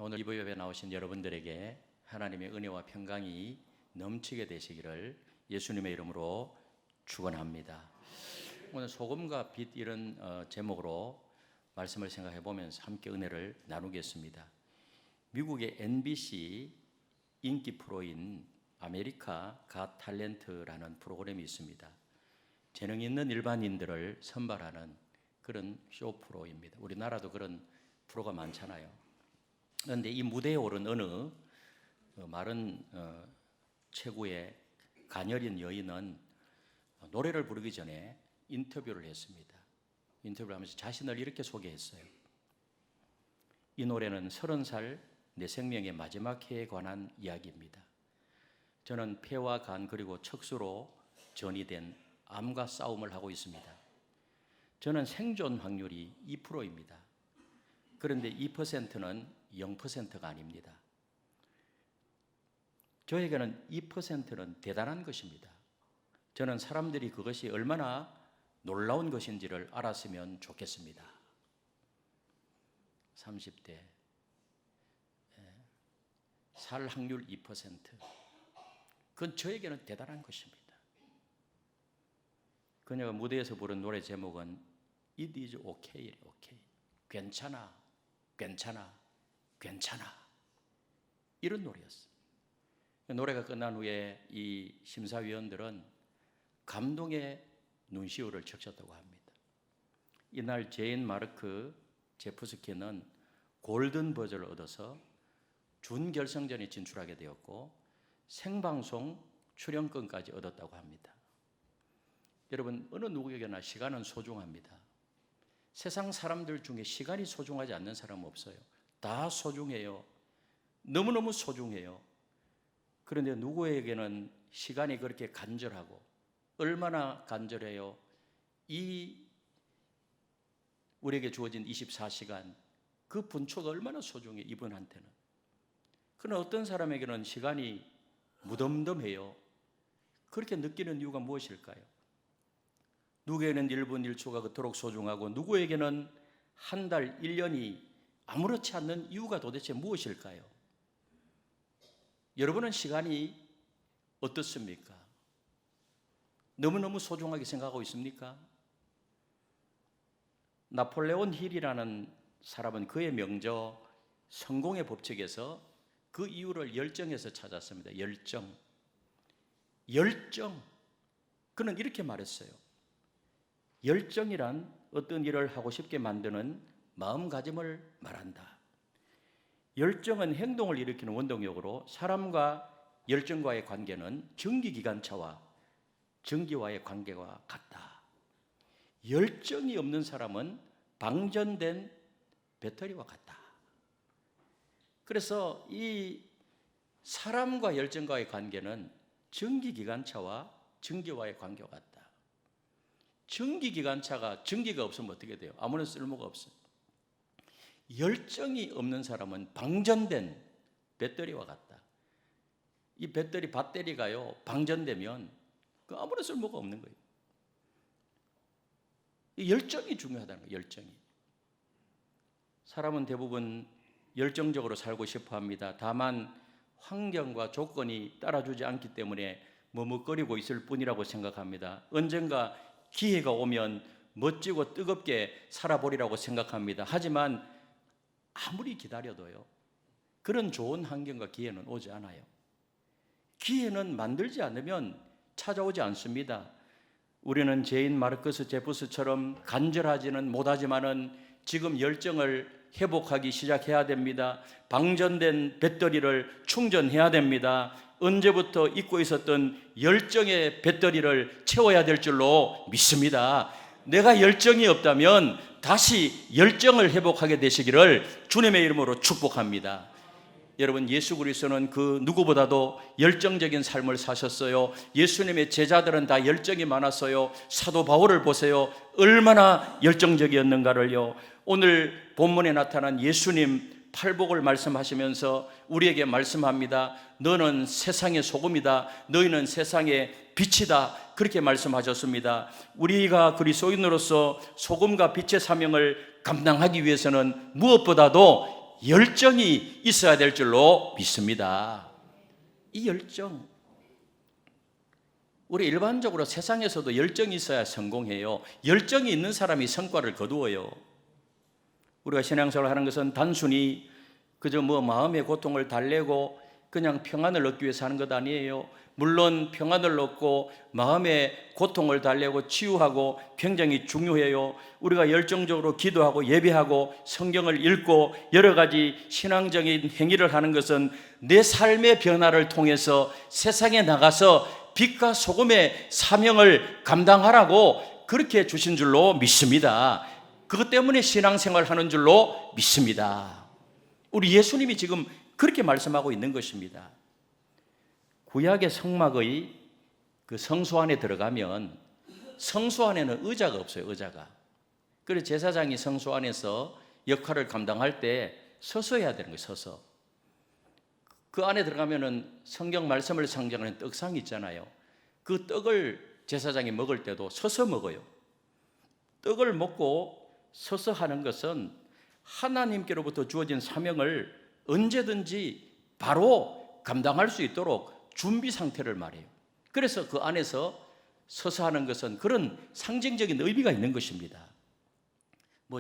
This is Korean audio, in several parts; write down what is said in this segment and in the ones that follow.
오늘 이부 예배에 나오신 여러분들에게 하나님의 은혜와 평강이 넘치게 되시기를 예수님의 이름으로 축원합니다. 오늘 소금과 빛 이런 제목으로 말씀을 생각해 보면서 함께 은혜를 나누겠습니다. 미국의 NBC 인기 프로인 아메리카 갓 탤런트라는 프로그램이 있습니다. 재능 있는 일반인들을 선발하는 그런 쇼 프로입니다. 우리나라도 그런 프로가 많잖아요. 그런데 이 무대에 오른 어느 마른 체구의 가녀린 여인은 노래를 부르기 전에 인터뷰를 했습니다. 인터뷰를 하면서 자신을 이렇게 소개했어요. 이 노래는 30살 내 생명의 마지막 해에 관한 이야기입니다. 저는 폐와 간 그리고 척수로 전이된 암과 싸움을 하고 있습니다. 저는 생존 확률이 2%입니다. 그런데 2%는 0%가 아닙니다. 저에게는 2%는 대단한 것입니다. 저는 사람들이 그것이 얼마나 놀라운 것인지를 알았으면 좋겠습니다. 30대 살 확률 2%, 그건 저에게는 대단한 것입니다. 그녀가 무대에서 부른 노래 제목은 It is okay, okay. 괜찮아, 괜찮아, 괜찮아, 이런 노래였어요. 노래가 끝난 후에 이 심사위원들은 감동의 눈시울을 적셨다고 합니다. 이날 제인 마르크 제프스키는 골든 버저를 얻어서 준결승전에 진출하게 되었고 생방송 출연권까지 얻었다고 합니다. 여러분, 어느 누구에게나 시간은 소중합니다. 세상 사람들 중에 시간이 소중하지 않는 사람은 없어요. 다 소중해요. 너무너무 소중해요. 그런데 누구에게는 시간이 그렇게 간절하고, 얼마나 간절해요? 우리에게 주어진 24시간, 그 분초가 얼마나 소중해, 이분한테는. 그러나 어떤 사람에게는 시간이 무덤덤해요. 그렇게 느끼는 이유가 무엇일까요? 누구에게는 1분 1초가 그토록 소중하고 누구에게는 한 달, 1년이 아무렇지 않는 이유가 도대체 무엇일까요? 여러분은 시간이 어떻습니까? 너무너무 소중하게 생각하고 있습니까? 나폴레온 힐이라는 사람은 그의 명저 성공의 법칙에서 그 이유를 열정에서 찾았습니다. 열정. 그는 이렇게 말했어요. 열정이란 어떤 일을 하고 싶게 만드는 마음가짐을 말한다. 열정은 행동을 일으키는 원동력으로 사람과 열정과의 관계는 전기기관차와 전기와의 관계와 같다. 열정이 없는 사람은 방전된 배터리와 같다. 그래서 이 사람과 열정과의 관계는 전기기관차와 전기와의 관계와 같다. 전기기관차가 전기가 없으면 어떻게 돼요? 아무런 쓸모가 없어요. 열정이 없는 사람은 방전된 배터리와 같다. 이 배터리가요, 방전되면 그 아무런 쓸모가 없는 거예요. 열정이 중요하다는 거예요. 열정이. 사람은 대부분 열정적으로 살고 싶어 합니다. 다만 환경과 조건이 따라주지 않기 때문에 머뭇거리고 있을 뿐이라고 생각합니다. 언젠가 기회가 오면 멋지고 뜨겁게 살아보리라고 생각합니다. 하지만 아무리 기다려도요, 그런 좋은 환경과 기회는 오지 않아요. 기회는 만들지 않으면 찾아오지 않습니다. 우리는 제인 마르크스 제프스처럼 간절하지는 못하지만은 지금 열정을 회복하기 시작해야 됩니다. 방전된 배터리를 충전해야 됩니다. 언제부터 잊고 있었던 열정의 배터리를 채워야 될 줄로 믿습니다. 내가 열정이 없다면 다시 열정을 회복하게 되시기를 주님의 이름으로 축복합니다. 여러분, 예수 그리스도는 그 누구보다도 열정적인 삶을 사셨어요. 예수님의 제자들은 다 열정이 많았어요. 사도 바울을 보세요. 얼마나 열정적이었는가를요. 오늘 본문에 나타난 예수님 팔복을 말씀하시면서 우리에게 말씀합니다. 너는 세상의 소금이다. 너희는 세상의 빛이다. 그렇게 말씀하셨습니다. 우리가 그리스도인으로서 소금과 빛의 사명을 감당하기 위해서는 무엇보다도 열정이 있어야 될 줄로 믿습니다. 이 열정, 우리 일반적으로 세상에서도 열정이 있어야 성공해요. 열정이 있는 사람이 성과를 거두어요. 우리가 신앙생활을 하는 것은 단순히 그저 마음의 고통을 달래고 그냥 평안을 얻기 위해서 하는 것 아니에요. 물론 평안을 얻고 마음의 고통을 달래고 치유하고 굉장히 중요해요. 우리가 열정적으로 기도하고 예배하고 성경을 읽고 여러 가지 신앙적인 행위를 하는 것은 내 삶의 변화를 통해서 세상에 나가서 빛과 소금의 사명을 감당하라고 그렇게 주신 줄로 믿습니다. 그것 때문에 신앙생활을 하는 줄로 믿습니다. 우리 예수님이 지금 그렇게 말씀하고 있는 것입니다. 구약의 성막의 그 성소 안에 들어가면 성소 안에는 의자가 없어요. 의자가. 그래서 제사장이 성소 안에서 역할을 감당할 때 서서 해야 되는 거예요. 서서. 그 안에 들어가면은 성경 말씀을 상징하는 떡상이 있잖아요. 그 떡을 제사장이 먹을 때도 서서 먹어요. 떡을 먹고 서서 하는 것은 하나님께로부터 주어진 사명을 언제든지 바로 감당할 수 있도록 준비 상태를 말해요. 그래서 그 안에서 서서 하는 것은 그런 상징적인 의미가 있는 것입니다.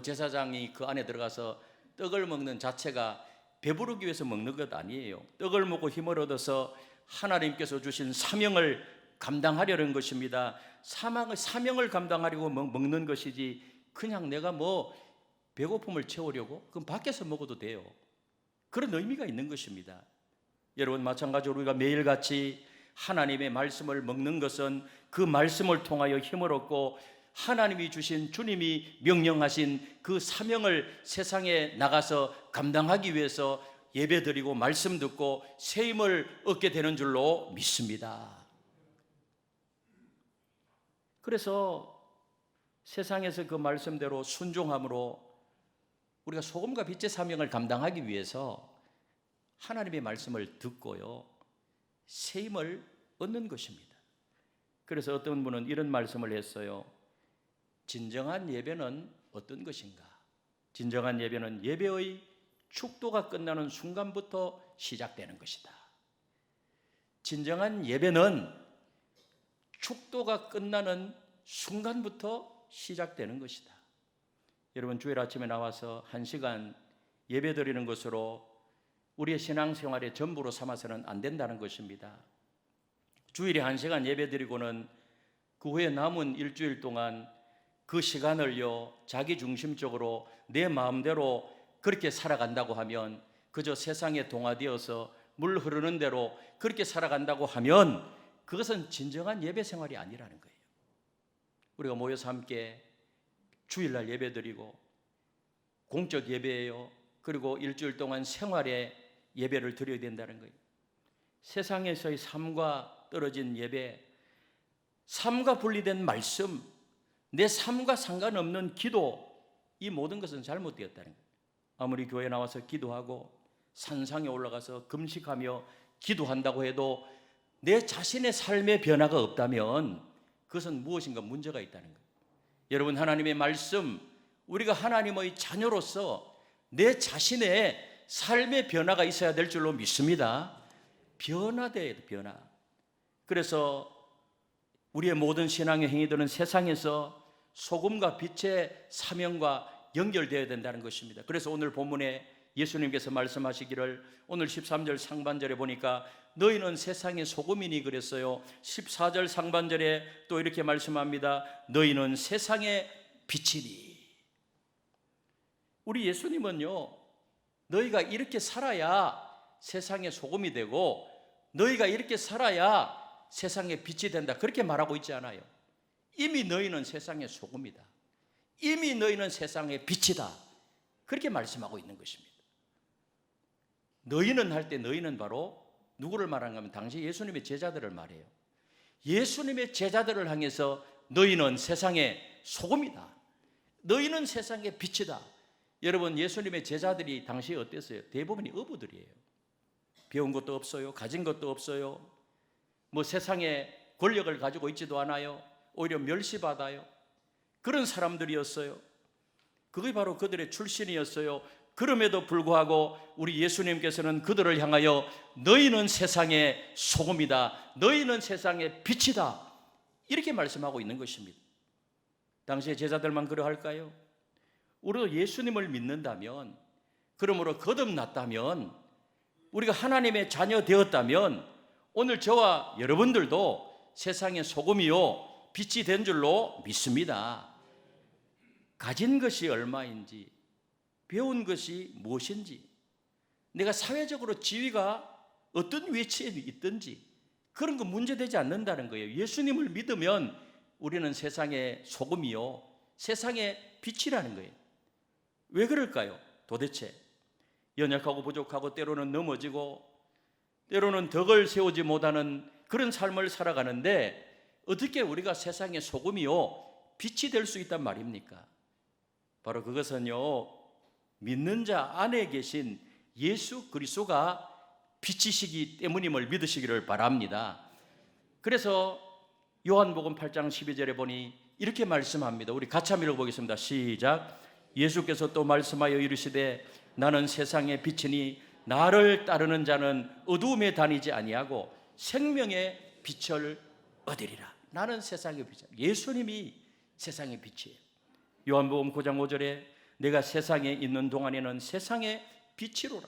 제사장이 그 안에 들어가서 떡을 먹는 자체가 배부르기 위해서 먹는 것 아니에요. 떡을 먹고 힘을 얻어서 하나님께서 주신 사명을 감당하려는 것입니다. 사명을 감당하려고 먹는 것이지 그냥 내가 배고픔을 채우려고 그럼 밖에서 먹어도 돼요. 그런 의미가 있는 것입니다. 여러분, 마찬가지로 우리가 매일같이 하나님의 말씀을 먹는 것은 그 말씀을 통하여 힘을 얻고 하나님이 주신, 주님이 명령하신 그 사명을 세상에 나가서 감당하기 위해서 예배드리고 말씀 듣고 새 힘을 얻게 되는 줄로 믿습니다. 그래서 세상에서 그 말씀대로 순종함으로 우리가 소금과 빛의 사명을 감당하기 위해서 하나님의 말씀을 듣고요, 새 힘을 얻는 것입니다. 그래서 어떤 분은 이런 말씀을 했어요. 진정한 예배는 어떤 것인가? 진정한 예배는 예배의 축도가 끝나는 순간부터 시작되는 것이다. 진정한 예배는 축도가 끝나는 순간부터 시작되는 것이다. 여러분, 주일 아침에 나와서 1시간 예배 드리는 것으로 우리의 신앙생활의 전부로 삼아서는 안 된다는 것입니다. 주일에 1시간 예배 드리고는 그 후에 남은 일주일 동안 그 시간을요, 자기 중심적으로 내 마음대로 그렇게 살아간다고 하면, 그저 세상에 동화되어서 물 흐르는 대로 그렇게 살아간다고 하면 그것은 진정한 예배 생활이 아니라는 거예요. 우리가 모여서 함께 주일날 예배 드리고 공적 예배예요. 그리고 일주일 동안 생활에 예배를 드려야 된다는 거예요. 세상에서의 삶과 떨어진 예배, 삶과 분리된 말씀, 내 삶과 상관없는 기도, 이 모든 것은 잘못되었다는 거예요. 아무리 교회에 나와서 기도하고 산상에 올라가서 금식하며 기도한다고 해도 내 자신의 삶의 변화가 없다면 그것은 무엇인가 문제가 있다는 거예요. 여러분, 하나님의 말씀, 우리가 하나님의 자녀로서 내 자신의 삶의 변화가 있어야 될 줄로 믿습니다. 변화돼야 돼, 변화. 그래서 우리의 모든 신앙의 행위들은 세상에서 소금과 빛의 사명과 연결되어야 된다는 것입니다. 그래서 오늘 본문에 예수님께서 말씀하시기를, 오늘 13절 상반절에 보니까 너희는 세상의 소금이니 그랬어요. 14절 상반절에 또 이렇게 말씀합니다. 너희는 세상의 빛이니. 우리 예수님은요, 너희가 이렇게 살아야 세상의 소금이 되고 너희가 이렇게 살아야 세상의 빛이 된다, 그렇게 말하고 있지 않아요. 이미 너희는 세상의 소금이다, 이미 너희는 세상의 빛이다, 그렇게 말씀하고 있는 것입니다. 너희는 할 때 너희는 바로 누구를 말하는가 하면 당시 예수님의 제자들을 말해요. 예수님의 제자들을 향해서 너희는 세상의 소금이다, 너희는 세상의 빛이다. 여러분, 예수님의 제자들이 당시에 어땠어요? 대부분이 어부들이에요. 배운 것도 없어요, 가진 것도 없어요, 세상에 권력을 가지고 있지도 않아요. 오히려 멸시받아요. 그런 사람들이었어요. 그게 바로 그들의 출신이었어요. 그럼에도 불구하고 우리 예수님께서는 그들을 향하여 너희는 세상의 소금이다, 너희는 세상의 빛이다, 이렇게 말씀하고 있는 것입니다. 당시에 제자들만 그러할까요? 우리도 예수님을 믿는다면, 그러므로 거듭났다면, 우리가 하나님의 자녀 되었다면 오늘 저와 여러분들도 세상의 소금이요 빛이 된 줄로 믿습니다. 가진 것이 얼마인지, 배운 것이 무엇인지, 내가 사회적으로 지위가 어떤 위치에 있든지 그런 거 문제되지 않는다는 거예요. 예수님을 믿으면 우리는 세상의 소금이요 세상의 빛이라는 거예요. 왜 그럴까요? 도대체 연약하고 부족하고 때로는 넘어지고 때로는 덕을 세우지 못하는 그런 삶을 살아가는데 어떻게 우리가 세상의 소금이요 빛이 될 수 있단 말입니까? 바로 그것은요 믿는 자 안에 계신 예수 그리스도가 빛이시기 때문임을 믿으시기를 바랍니다. 그래서 요한복음 8장 12절에 보니 이렇게 말씀합니다. 우리 같이 한번 읽어보겠습니다. 시작. 예수께서 또 말씀하여 이르시되 나는 세상의 빛이니 나를 따르는 자는 어두움에 다니지 아니하고 생명의 빛을 얻으리라. 나는 세상의 빛이야. 예수님이 세상의 빛이에요. 요한복음 9장 5절에 내가 세상에 있는 동안에는 세상의 빛이로라.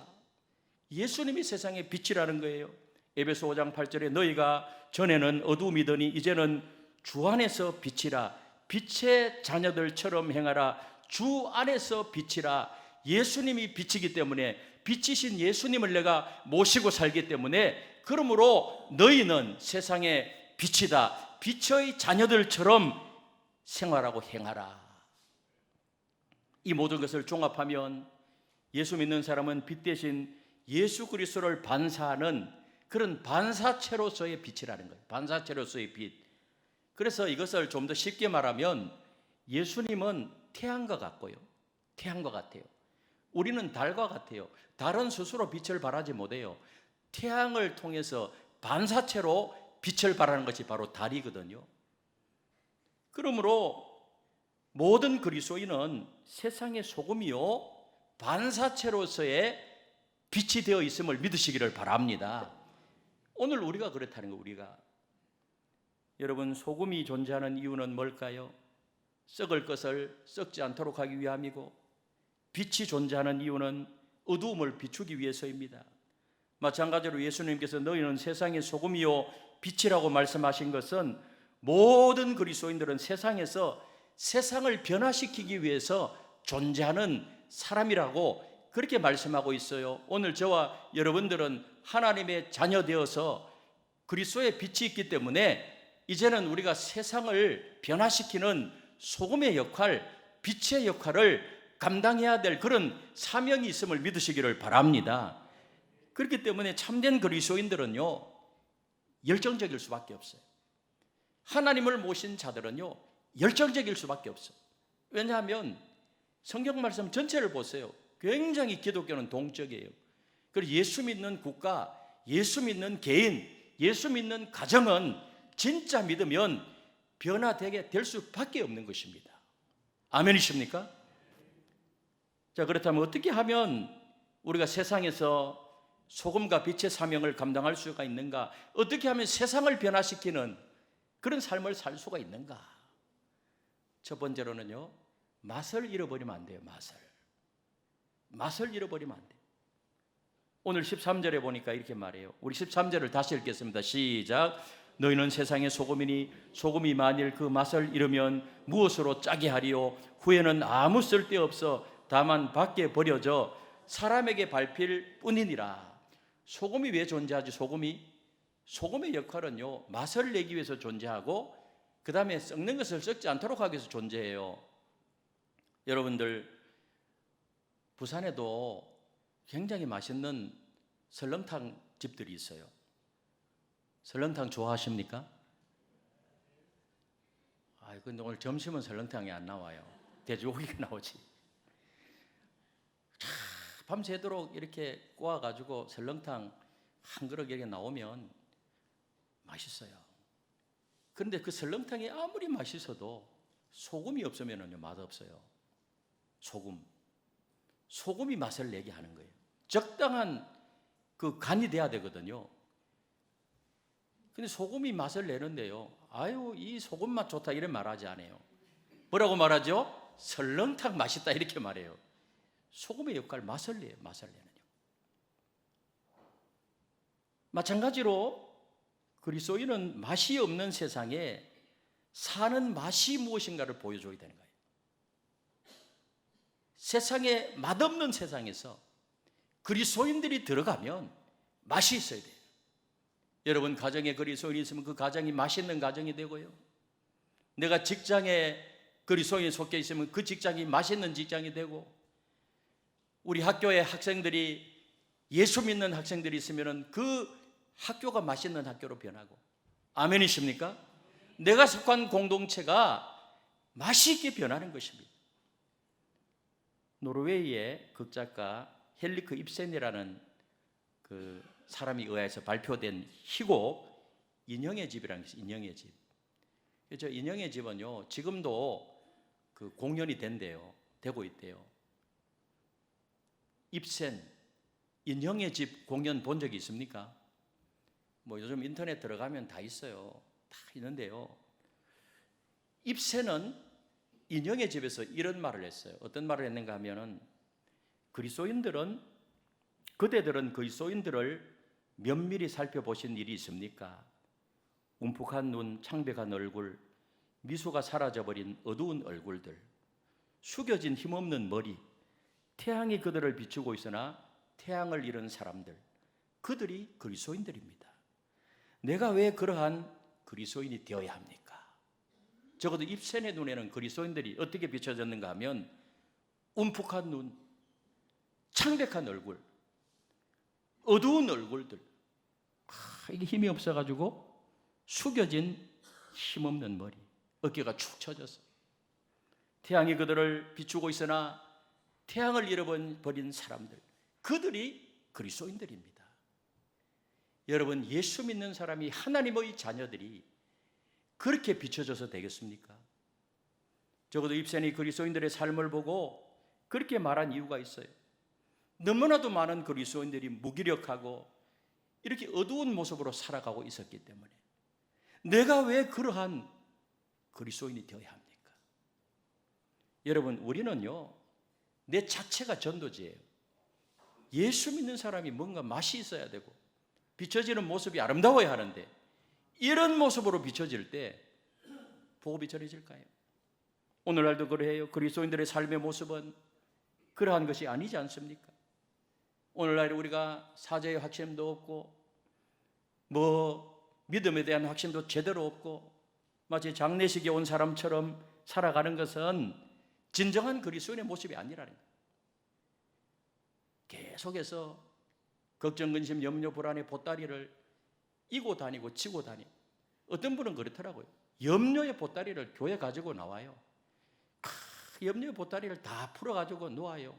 예수님이 세상의 빛이라는 거예요. 에베소 5장 8절에 너희가 전에는 어두움이더니 이제는 주 안에서 빛이라. 빛의 자녀들처럼 행하라. 주 안에서 빛이라. 예수님이 빛이기 때문에 빛이신 예수님을 내가 모시고 살기 때문에 그러므로 너희는 세상의 빛이다. 빛의 자녀들처럼 생활하고 행하라. 이 모든 것을 종합하면 예수 믿는 사람은 빛 대신 예수 그리스도를 반사하는 그런 반사체로서의 빛이라는 거예요. 반사체로서의 빛. 그래서 이것을 좀 더 쉽게 말하면 예수님은 태양과 같고요. 태양과 같아요. 우리는 달과 같아요. 달은 스스로 빛을 발하지 못해요. 태양을 통해서 반사체로 빛을 발하는 것이 바로 달이거든요. 그러므로 모든 그리스도인은 세상의 소금이요 반사체로서의 빛이 되어 있음을 믿으시기를 바랍니다. 오늘 우리가 그렇다는 거예요. 우리가 여러분 소금이 존재하는 이유는 뭘까요? 썩을 것을 썩지 않도록 하기 위함이고 빛이 존재하는 이유는 어두움을 비추기 위해서입니다. 마찬가지로 예수님께서 너희는 세상의 소금이요 빛이라고 말씀하신 것은 모든 그리스도인들은 세상에서 세상을 변화시키기 위해서 존재하는 사람이라고 그렇게 말씀하고 있어요. 오늘 저와 여러분들은 하나님의 자녀 되어서 그리스도의 빛이 있기 때문에 이제는 우리가 세상을 변화시키는 소금의 역할, 빛의 역할을 감당해야 될 그런 사명이 있음을 믿으시기를 바랍니다. 그렇기 때문에 참된 그리스도인들은요 열정적일 수밖에 없어요. 하나님을 모신 자들은요 열정적일 수밖에 없어요. 왜냐하면 성경 말씀 전체를 보세요. 굉장히 기독교는 동적이에요. 그리고 예수 믿는 국가, 예수 믿는 개인, 예수 믿는 가정은 진짜 믿으면 변화되게 될 수밖에 없는 것입니다. 아멘이십니까? 자, 그렇다면 어떻게 하면 우리가 세상에서 소금과 빛의 사명을 감당할 수가 있는가? 어떻게 하면 세상을 변화시키는 그런 삶을 살 수가 있는가? 첫 번째로는요, 맛을 잃어버리면 안 돼요. 맛을 잃어버리면 안 돼요. 오늘 13절에 보니까 이렇게 말해요. 우리 13절을 다시 읽겠습니다. 시작. 너희는 세상의 소금이니 소금이 만일 그 맛을 잃으면 무엇으로 짜게 하리요? 후에는 아무 쓸데없어 다만 밖에 버려져 사람에게 밟힐 뿐이니라. 소금이 왜 존재하지? 소금의 역할은요 맛을 내기 위해서 존재하고 그 다음에 썩는 것을 썩지 않도록 하기 위해서 존재해요. 여러분들 부산에도 굉장히 맛있는 설렁탕 집들이 있어요. 설렁탕 좋아하십니까? 근데 오늘 점심은 설렁탕이 안 나와요. 돼지고기가 나오지. 밤새도록 이렇게 구워가지고 설렁탕 한 그릇 이렇게 나오면 맛있어요. 그런데 그 설렁탕이 아무리 맛있어도 소금이 없으면 맛없어요. 소금이 맛을 내게 하는 거예요. 적당한 그 간이 돼야 되거든요. 근데 소금이 맛을 내는데요, 아유 이 소금 맛 좋다 이런 말하지 않아요. 뭐라고 말하죠? 설렁탕 맛있다 이렇게 말해요. 소금의 역할, 맛을 내요. 맛을 내는 역. 마찬가지로 그리스도인은 맛이 없는 세상에 사는 맛이 무엇인가를 보여줘야 되는 거예요. 세상에 맛없는 세상에서 그리스도인들이 들어가면 맛이 있어야 돼요. 여러분 가정에 그리스도인이 있으면 그 가정이 맛있는 가정이 되고요, 내가 직장에 그리스도인이 속해 있으면 그 직장이 맛있는 직장이 되고, 우리 학교에 학생들이 예수 믿는 학생들이 있으면 그 학교가 맛있는 학교로 변하고, 아멘이십니까? 내가 속한 공동체가 맛있게 변하는 것입니다. 노르웨이의 극작가 헨리크 입센이라는 그 사람이 의해서 발표된 희곡 인형의 집이라는 것이, 인형의 집. 저 인형의 집은요 지금도 그 공연이 되고 있대요. 입센 인형의 집 공연 본 적이 있습니까? 뭐 요즘 인터넷 들어가면 다 있어요. 다 있는데요, 입센은 인형의 집에서 이런 말을 했어요. 어떤 말을 했는가 하면은, 그리스도인들은, 그대들은 그리스도인들을 면밀히 살펴보신 일이 있습니까? 움푹한 눈, 창백한 얼굴, 미소가 사라져버린 어두운 얼굴들, 숙여진 힘없는 머리, 태양이 그들을 비추고 있으나 태양을 잃은 사람들, 그들이 그리스도인들입니다. 내가 왜 그러한 그리스도인이 되어야 합니까? 적어도 입센의 눈에는 그리스도인들이 어떻게 비춰졌는가 하면, 움푹한 눈, 창백한 얼굴, 어두운 얼굴들, 이게 힘이 없어가지고 숙여진 힘없는 머리, 어깨가 축 처져서, 태양이 그들을 비추고 있으나 태양을 잃어버린 사람들, 그들이 그리스도인들입니다. 여러분, 예수 믿는 사람이, 하나님의 자녀들이 그렇게 비춰져서 되겠습니까? 적어도 입센이 그리스도인들의 삶을 보고 그렇게 말한 이유가 있어요. 너무나도 많은 그리스도인들이 무기력하고 이렇게 어두운 모습으로 살아가고 있었기 때문에, 내가 왜 그러한 그리스도인이 되어야 합니까? 여러분, 우리는요 내 자체가 전도지예요. 예수 믿는 사람이 뭔가 맛이 있어야 되고 비춰지는 모습이 아름다워야 하는데, 이런 모습으로 비춰질 때 복음이 전해질까요? 오늘날도 그래요. 그리스도인들의 삶의 모습은 그러한 것이 아니지 않습니까? 오늘날 우리가 사제의 확신도 없고 믿음에 대한 확신도 제대로 없고 마치 장례식에 온 사람처럼 살아가는 것은 진정한 그리스도인의 모습이 아니라는 거예요. 계속해서 걱정, 근심, 염려, 불안의 보따리를 이고 다니고 지고 다니고, 어떤 분은 그렇더라고요. 염려의 보따리를 교회 가지고 나와요. 염려의 보따리를 다 풀어가지고 놓아요.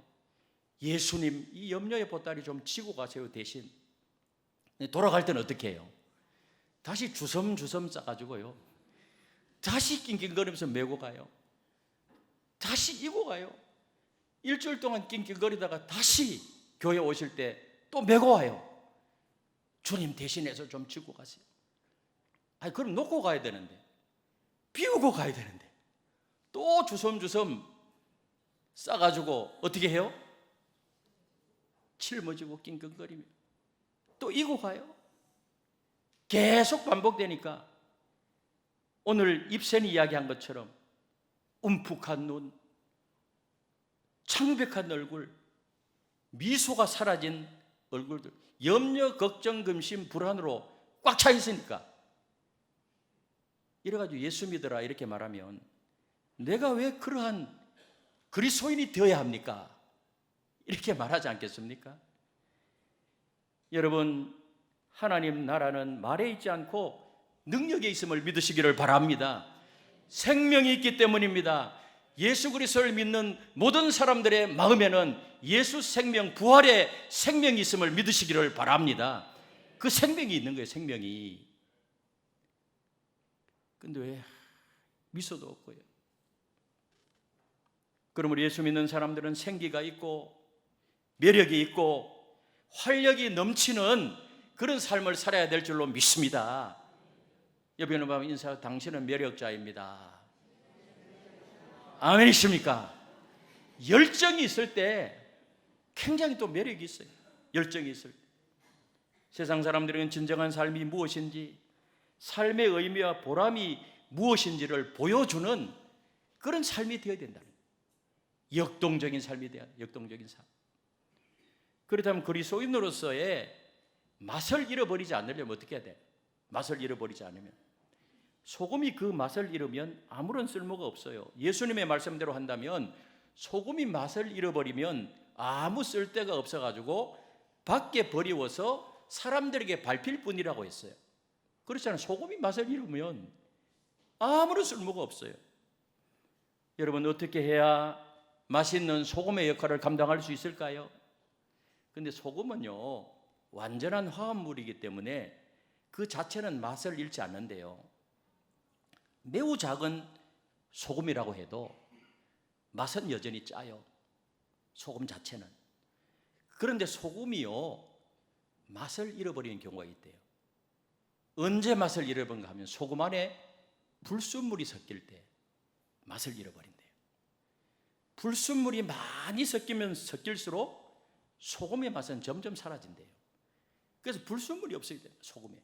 예수님, 이 염려의 보따리 좀 지고 가세요. 대신 돌아갈 때는 어떻게 해요? 다시 주섬주섬 싸가지고요, 다시 낑낑거리면서 메고 가요. 다시 이고 가요. 일주일 동안 낑낑거리다가 다시 교회 오실 때 또 메고 와요. 주님 대신해서 좀 지고 가세요. 아니, 그럼 놓고 가야 되는데, 비우고 가야 되는데 또 주섬주섬 싸가지고 어떻게 해요? 짊어지고 낑낑거리며 또 이고 가요. 계속 반복되니까 오늘 입센이 이야기한 것처럼 움푹한 눈, 창백한 얼굴, 미소가 사라진 얼굴들, 염려, 걱정, 근심, 불안으로 꽉 차 있으니까, 이래가지고 예수 믿어라 이렇게 말하면 내가 왜 그러한 그리스도인이 되어야 합니까? 이렇게 말하지 않겠습니까? 여러분, 하나님 나라는 말에 있지 않고 능력에 있음을 믿으시기를 바랍니다. 생명이 있기 때문입니다. 예수 그리스도를 믿는 모든 사람들의 마음에는 예수 생명, 부활의 생명이 있음을 믿으시기를 바랍니다. 그 생명이 있는 거예요, 생명이. 근데 왜 미소도 없고요? 그러므로 예수 믿는 사람들은 생기가 있고 매력이 있고 활력이 넘치는 그런 삶을 살아야 될 줄로 믿습니다. 옆에 있는 분 인사, 당신은 매력자입니다. 아멘이십니까? 열정이 있을 때 굉장히 또 매력이 있어요. 열정이 있을 때. 세상 사람들은 진정한 삶이 무엇인지, 삶의 의미와 보람이 무엇인지를 보여주는 그런 삶이 되어야 된다는 거예요. 역동적인 삶이 돼야 돼요. 역동적인 삶. 그렇다면 그리스도인으로서의 맛을 잃어버리지 않으려면 어떻게 해야 돼요? 맛을 잃어버리지 않으면, 소금이 그 맛을 잃으면 아무런 쓸모가 없어요. 예수님의 말씀대로 한다면 소금이 맛을 잃어버리면 아무 쓸데가 없어가지고 밖에 버리워서 사람들에게 밟힐 뿐이라고 했어요. 그렇잖아요. 소금이 맛을 잃으면 아무런 쓸모가 없어요. 여러분, 어떻게 해야 맛있는 소금의 역할을 감당할 수 있을까요? 근데 소금은요, 완전한 화합물이기 때문에 그 자체는 맛을 잃지 않는데요, 매우 작은 소금이라고 해도 맛은 여전히 짜요. 소금 자체는. 그런데 소금이요, 맛을 잃어버리는 경우가 있대요. 언제 맛을 잃어버린가 하면 소금 안에 불순물이 섞일 때 맛을 잃어버린대요. 불순물이 많이 섞이면 섞일수록 소금의 맛은 점점 사라진대요. 그래서 불순물이 없어야 돼요, 소금에.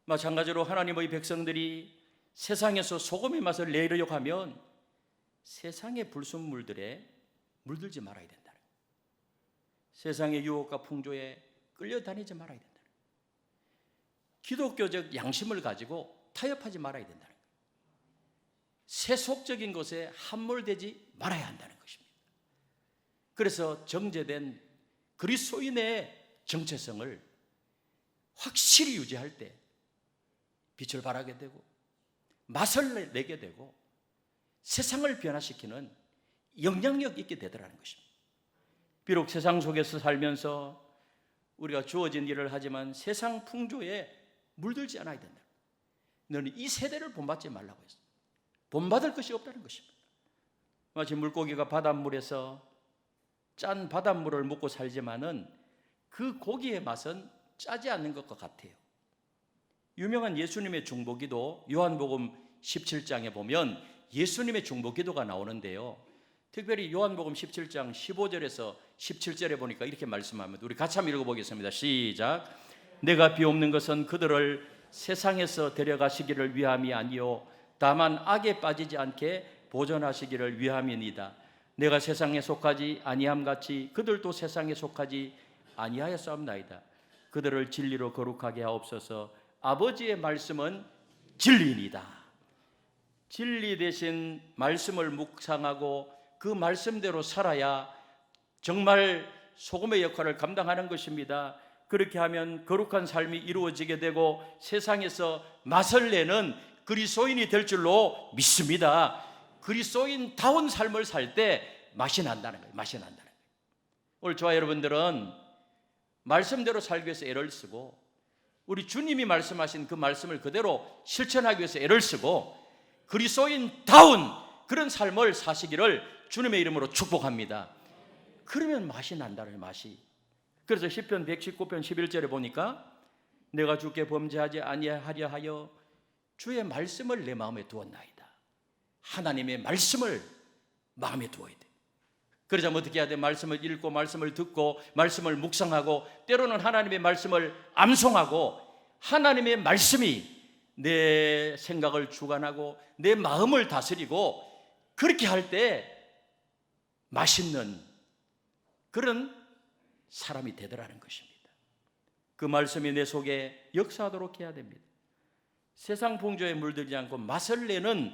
마찬가지로 하나님의 백성들이 세상에서 소금의 맛을 내려고 하면 세상의 불순물들에 물들지 말아야 된다는 거예요. 세상의 유혹과 풍조에 끌려다니지 말아야 된다는 거예요. 기독교적 양심을 가지고 타협하지 말아야 된다는 거예요. 세속적인 것에 함몰되지 말아야 한다는 것입니다. 그래서 정제된 그리스도인의 정체성을 확실히 유지할 때 빛을 발하게 되고 맛을 내게 되고 세상을 변화시키는 영향력 있게 되더라는 것입니다. 비록 세상 속에서 살면서 우리가 주어진 일을 하지만 세상 풍조에 물들지 않아야 된다. 너는 이 세대를 본받지 말라고 했어요. 본받을 것이 없다는 것입니다. 마치 물고기가 바닷물에서 짠 바닷물을 먹고 살지만은 그 고기의 맛은 짜지 않는 것과 같아요. 유명한 예수님의 중보기도 요한복음 17장에 보면 예수님의 중보기도가 나오는데요, 특별히 요한복음 17장 15절에서 17절에 보니까 이렇게 말씀합니다. 우리 같이 한번 읽어보겠습니다. 시작. 내가 비옵는 것은 그들을 세상에서 데려가시기를 위함이 아니요 다만 악에 빠지지 않게 보존하시기를 위함이니이다. 내가 세상에 속하지 아니함같이 그들도 세상에 속하지 아니하였사옵나이다. 그들을 진리로 거룩하게 하옵소서. 아버지의 말씀은 진리이다. 진리 대신 말씀을 묵상하고 그 말씀대로 살아야 정말 소금의 역할을 감당하는 것입니다. 그렇게 하면 거룩한 삶이 이루어지게 되고 세상에서 맛을 내는 그리스도인이 될 줄로 믿습니다. 그리스도인다운 삶을 살 때 맛이 난다는 거예요. 맛이 난다는 거예요. 오늘 저와 여러분들은 말씀대로 살기 위해서 애를 쓰고 우리 주님이 말씀하신 그 말씀을 그대로 실천하기 위해서 애를 쓰고 그리스도인다운 그런 삶을 사시기를 주님의 이름으로 축복합니다. 그러면 맛이 난다는 맛이. 그래서 시편 119편 11절에 보니까 내가 주께 범죄하지 아니하려 하여 주의 말씀을 내 마음에 두었나이다. 하나님의 말씀을 마음에 두어야 돼. 그러자면 어떻게 해야 돼? 말씀을 읽고 말씀을 듣고 말씀을 묵상하고 때로는 하나님의 말씀을 암송하고 하나님의 말씀이 내 생각을 주관하고 내 마음을 다스리고 그렇게 할 때 맛있는 그런 사람이 되더라는 것입니다. 그 말씀이 내 속에 역사하도록 해야 됩니다. 세상 풍조에 물들지 않고 맛을 내는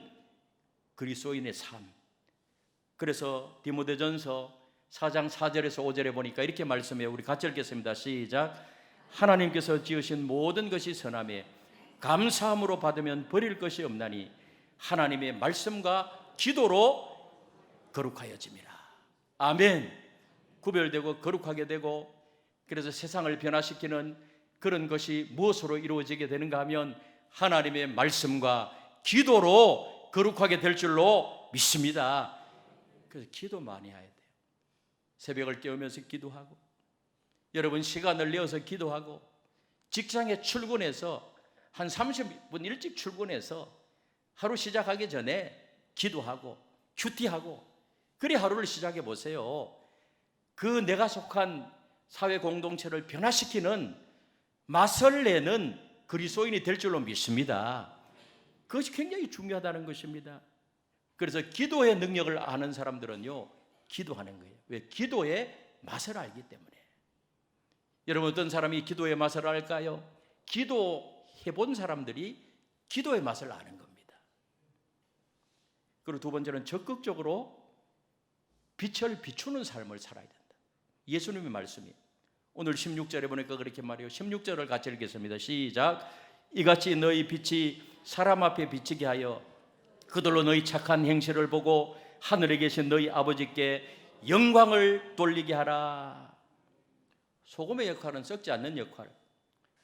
그리스도인의 삶. 그래서 디모데전서 4장 4절에서 5절에 보니까 이렇게 말씀해요. 우리 같이 읽겠습니다. 시작. 하나님께서 지으신 모든 것이 선하며 감사함으로 받으면 버릴 것이 없나니 하나님의 말씀과 기도로 거룩하여짐이라. 아멘. 구별되고 거룩하게 되고 그래서 세상을 변화시키는 그런 것이 무엇으로 이루어지게 되는가 하면 하나님의 말씀과 기도로 거룩하게 될 줄로 믿습니다. 그래서 기도 많이 해야 돼요. 새벽을 깨우면서 기도하고, 여러분 시간을 내어서 기도하고, 직장에 출근해서 한 30분 일찍 출근해서 하루 시작하기 전에 기도하고 큐티하고, 그리 하루를 시작해 보세요. 그 내가 속한 사회 공동체를 변화시키는 맛을 내는 그리스도인이 될 줄로 믿습니다. 그것이 굉장히 중요하다는 것입니다. 그래서 기도의 능력을 아는 사람들은요, 기도하는 거예요. 왜? 기도의 맛을 알기 때문에. 여러분, 어떤 사람이 기도의 맛을 알까요? 기도해 본 사람들이 기도의 맛을 아는 겁니다. 그리고 두 번째는 적극적으로 빛을 비추는 삶을 살아야 된다. 예수님의 말씀이에요. 오늘 16절에 보니까 그렇게 말해요. 16절을 같이 읽겠습니다. 시작. 이같이 너희 빛이 사람 앞에 비치게 하여 그들로 너희 착한 행실을 보고 하늘에 계신 너희 아버지께 영광을 돌리게 하라. 소금의 역할은 썩지 않는 역할.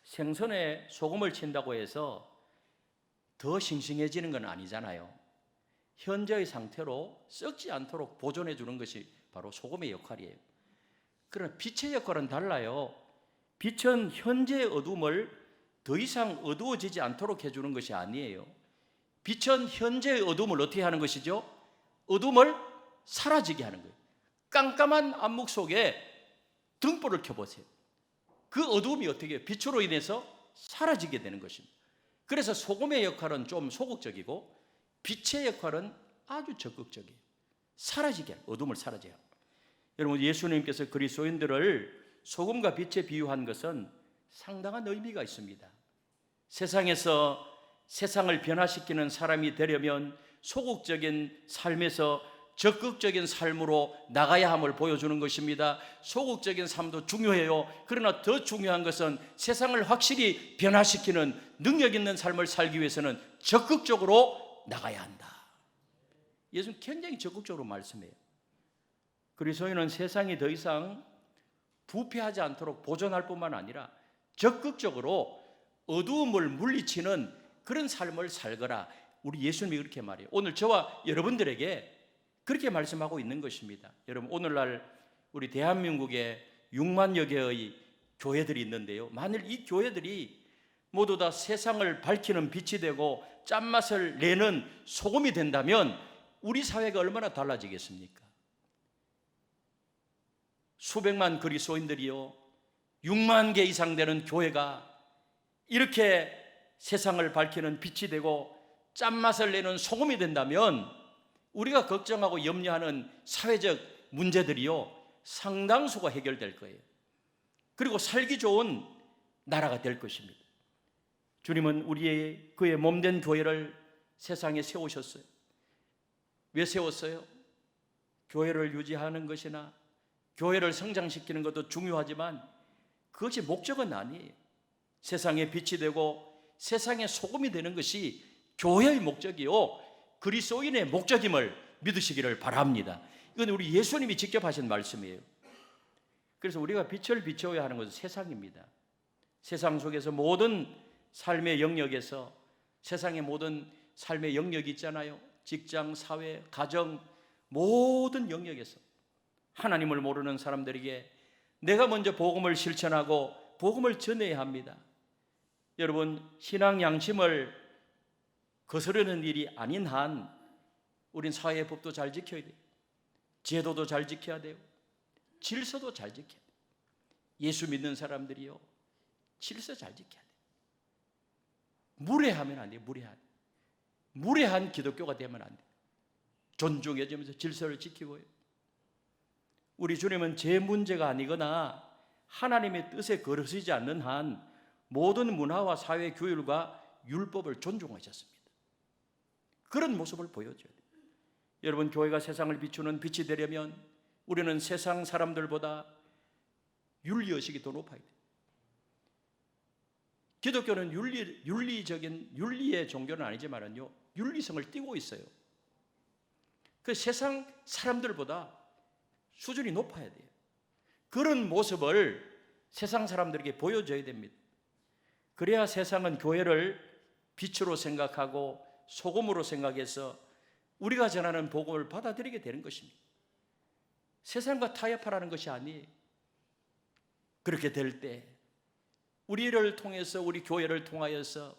생선에 소금을 친다고 해서 더 싱싱해지는 건 아니잖아요. 현재의 상태로 썩지 않도록 보존해 주는 것이 바로 소금의 역할이에요. 그러나 빛의 역할은 달라요. 빛은 현재의 어둠을 더 이상 어두워지지 않도록 해주는 것이 아니에요. 빛은 현재의 어둠을 어떻게 하는 것이죠? 어둠을 사라지게 하는 거예요. 깜깜한暗묵 속에 등불을 켜보세요. 그 어둠이 어떻게 해요? 빛으로 인해서 사라지게 되는 것입니다. 그래서 소금의 역할은 좀 소극적이고 빛의 역할은 아주 적극적이에요. 사라지게 하는, 어둠을 사라지게 하는. 여러분, 예수님께서 그리스도인들을 소금과 빛에 비유한 것은 상당한 의미가 있습니다. 세상에서 세상을 변화시키는 사람이 되려면 소극적인 삶에서 적극적인 삶으로 나가야 함을 보여주는 것입니다. 소극적인 삶도 중요해요. 그러나 더 중요한 것은 세상을 확실히 변화시키는 능력 있는 삶을 살기 위해서는 적극적으로 나가야 한다. 예수는 굉장히 적극적으로 말씀해요. 그리스도인은 세상이 더 이상 부패하지 않도록 보존할 뿐만 아니라 적극적으로 어두움을 물리치는 그런 삶을 살거라. 우리 예수님이 그렇게 말해요. 오늘 저와 여러분들에게 그렇게 말씀하고 있는 것입니다. 여러분, 오늘날 우리 대한민국에 6만여 개의 교회들이 있는데요, 만일 이 교회들이 모두 다 세상을 밝히는 빛이 되고 짠맛을 내는 소금이 된다면 우리 사회가 얼마나 달라지겠습니까? 수백만 그리스도인들이요, 6만 개 이상 되는 교회가 이렇게 세상을 밝히는 빛이 되고 짠맛을 내는 소금이 된다면 우리가 걱정하고 염려하는 사회적 문제들이요, 상당수가 해결될 거예요. 그리고 살기 좋은 나라가 될 것입니다. 주님은 그의 몸된 교회를 세상에 세우셨어요. 왜 세웠어요? 교회를 유지하는 것이나 교회를 성장시키는 것도 중요하지만 그것이 목적은 아니에요. 세상에 빛이 되고 세상에 소금이 되는 것이 교회의 목적이요, 그리스도인의 목적임을 믿으시기를 바랍니다. 이건 우리 예수님이 직접 하신 말씀이에요. 그래서 우리가 빛을 비춰야 하는 것은 세상입니다. 세상 속에서 모든 삶의 영역에서, 세상의 모든 삶의 영역이 있잖아요. 직장, 사회, 가정, 모든 영역에서 하나님을 모르는 사람들에게 내가 먼저 복음을 실천하고 복음을 전해야 합니다. 여러분, 신앙 양심을 거스르는 일이 아닌 한 우린 사회의 법도 잘 지켜야 돼요. 제도도 잘 지켜야 돼요. 질서도 잘 지켜야 돼요. 예수 믿는 사람들이요, 질서 잘 지켜야 돼요. 무례하면 안 돼요. 무례한 기독교가 되면 안 돼요. 존중해주면서 질서를 지키고요. 우리 주님은 제 문제가 아니거나 하나님의 뜻에 거르시지 않는 한 모든 문화와 사회 규율과 율법을 존중하셨습니다. 그런 모습을 보여줘야 돼요. 여러분, 교회가 세상을 비추는 빛이 되려면 우리는 세상 사람들보다 윤리의식이 더 높아야 돼요. 기독교는 윤리의 종교는 아니지만요, 윤리성을 띠고 있어요. 그 세상 사람들보다 수준이 높아야 돼요. 그런 모습을 세상 사람들에게 보여줘야 됩니다. 그래야 세상은 교회를 빛으로 생각하고 소금으로 생각해서 우리가 전하는 복음을 받아들이게 되는 것입니다. 세상과 타협하라는 것이 아니에요. 그렇게 될 때 우리를 통해서, 우리 교회를 통하여서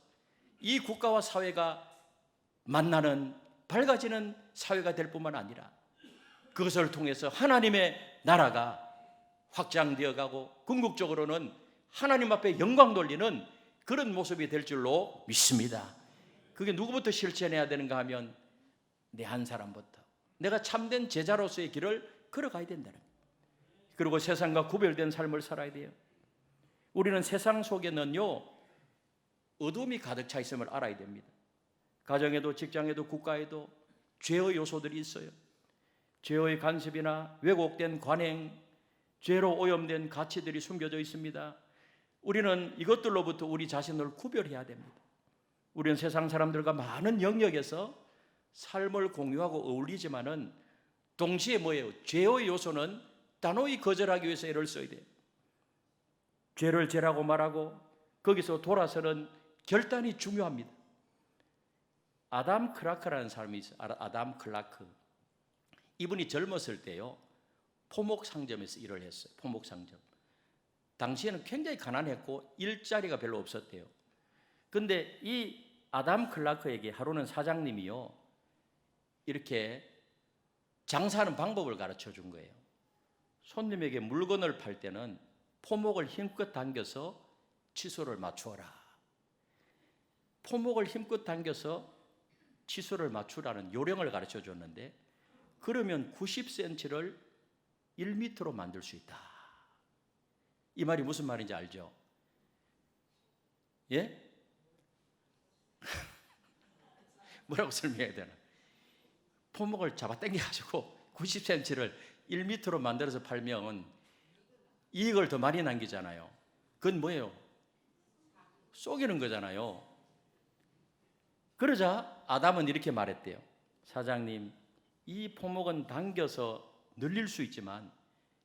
이 국가와 사회가 만나는, 밝아지는 사회가 될 뿐만 아니라 그것을 통해서 하나님의 나라가 확장되어 가고 궁극적으로는 하나님 앞에 영광 돌리는 그런 모습이 될 줄로 믿습니다. 그게 누구부터 실천해야 되는가 하면 내 한 사람부터, 내가 참된 제자로서의 길을 걸어가야 된다는 거예요. 그리고 세상과 구별된 삶을 살아야 돼요. 우리는 세상 속에는요, 어둠이 가득 차 있음을 알아야 됩니다. 가정에도 직장에도 국가에도 죄의 요소들이 있어요. 죄의 간섭이나 왜곡된 관행, 죄로 오염된 가치들이 숨겨져 있습니다. 우리는 이것들로부터 우리 자신을 구별해야 됩니다. 우리는 세상 사람들과 많은 영역에서 삶을 공유하고 어울리지만은 동시에 뭐예요? 죄의 요소는 단호히 거절하기 위해서 애를 써야 돼요. 죄를 죄라고 말하고 거기서 돌아서는 결단이 중요합니다. 아담 클라크라는 사람이 있어요. 아담 클라크. 이분이 젊었을 때요, 포목 상점에서 일을 했어요. 포목 상점. 당시에는 굉장히 가난했고 일자리가 별로 없었대요. 근데 이 아담 클라크에게 하루는 사장님이요, 이렇게 장사하는 방법을 가르쳐 준 거예요. 손님에게 물건을 팔 때는 포목을 힘껏 당겨서 치수를 맞추어라. 포목을 힘껏 당겨서 치수를 맞추라는 요령을 가르쳐 줬는데, 그러면 90cm를 1m로 만들 수 있다. 이 말이 무슨 말인지 알죠? 예? 뭐라고 설명해야 되나? 포목을 잡아 당겨가지고 90cm를 1m로 만들어서 팔면 이익을 더 많이 남기잖아요. 그건 뭐예요? 속이는 거잖아요. 그러자 아담은 이렇게 말했대요. 사장님, 이 포목은 당겨서 늘릴 수 있지만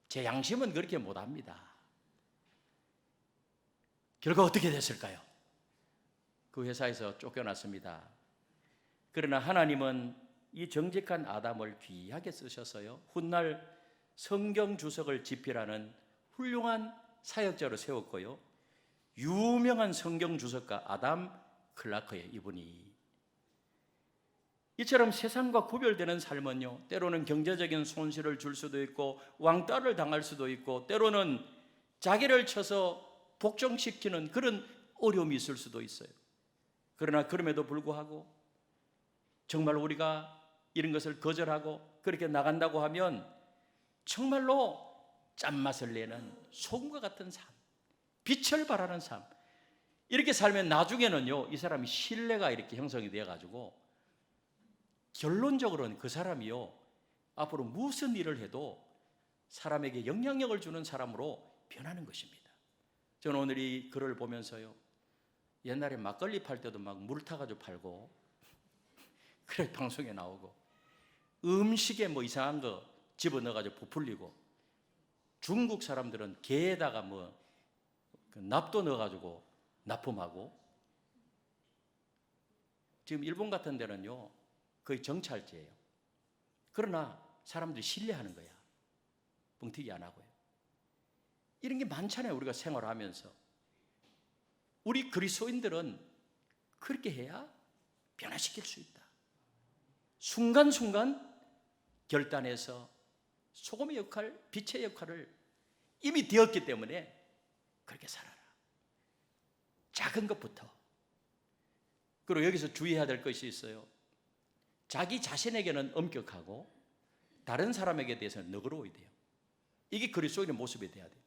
제 양심은 그렇게 못합니다. 결과 어떻게 됐을까요? 그 회사에서 쫓겨났습니다. 그러나 하나님은 이 정직한 아담을 귀하게 쓰셔서요, 훗날 성경 주석을 집필하는 훌륭한 사역자로 세웠고요, 유명한 성경 주석가 아담 클라크예요, 이분이. 이처럼 세상과 구별되는 삶은요, 때로는 경제적인 손실을 줄 수도 있고 왕따를 당할 수도 있고 때로는 자기를 쳐서 복종시키는 그런 어려움이 있을 수도 있어요. 그러나 그럼에도 불구하고 정말 우리가 이런 것을 거절하고 그렇게 나간다고 하면 정말로 짠맛을 내는 소금과 같은 삶, 빛을 발하는 삶, 이렇게 살면 나중에는요, 이 사람이 신뢰가 이렇게 형성이 되어가지고 결론적으로는 그 사람이요, 앞으로 무슨 일을 해도 사람에게 영향력을 주는 사람으로 변하는 것입니다. 저는 오늘 이 글을 보면서요, 옛날에 막걸리 팔 때도 막 물 타가지고 팔고 그래 방송에 나오고 음식에 뭐 이상한 거 집어넣어가지고 부풀리고, 중국 사람들은 게에다가 뭐 납도 넣어가지고 납품하고, 지금 일본 같은 데는요 거의 정찰제예요. 그러나 사람들이 신뢰하는 거야. 뻥튀기 안 하고요. 이런 게 많잖아요. 우리가 생활하면서 우리 그리스도인들은 그렇게 해야 변화시킬 수 있다. 순간순간 결단해서 소금의 역할, 빛의 역할을 이미 되었기 때문에 그렇게 살아라. 작은 것부터. 그리고 여기서 주의해야 될 것이 있어요. 자기 자신에게는 엄격하고 다른 사람에게 대해서는 너그러워야 돼요. 이게 그리스도인의 모습이 돼야 돼요.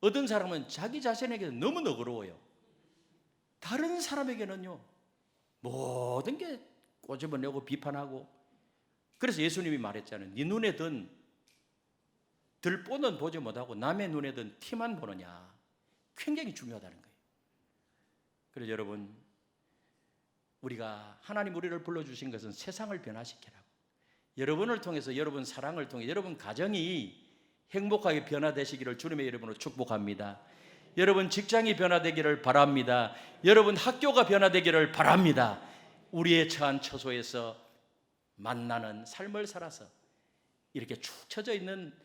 어떤 사람은 자기 자신에게 너무 너그러워요. 다른 사람에게는요 모든 게 꼬집어내고 비판하고. 그래서 예수님이 말했잖아요. 네 눈에 든 들보는 보지 못하고 남의 눈에 든 티만 보느냐. 굉장히 중요하다는 거예요. 그래서 여러분, 우리가 하나님 우리를 불러주신 것은 세상을 변화시키라고, 여러분을 통해서, 여러분 사랑을 통해 여러분 가정이 행복하게 변화되시기를 주님의 이름으로 축복합니다. 여러분 직장이 변화되기를 바랍니다. 여러분 학교가 변화되기를 바랍니다. 우리의 처한 처소에서 만나는 삶을 살아서 이렇게 축 처져 있는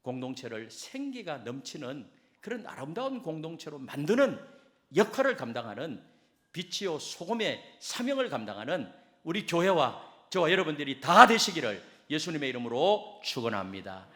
공동체를 생기가 넘치는 그런 아름다운 공동체로 만드는 역할을 감당하는 빛이요 소금의 사명을 감당하는 우리 교회와 저와 여러분들이 다 되시기를 예수님의 이름으로 축원합니다.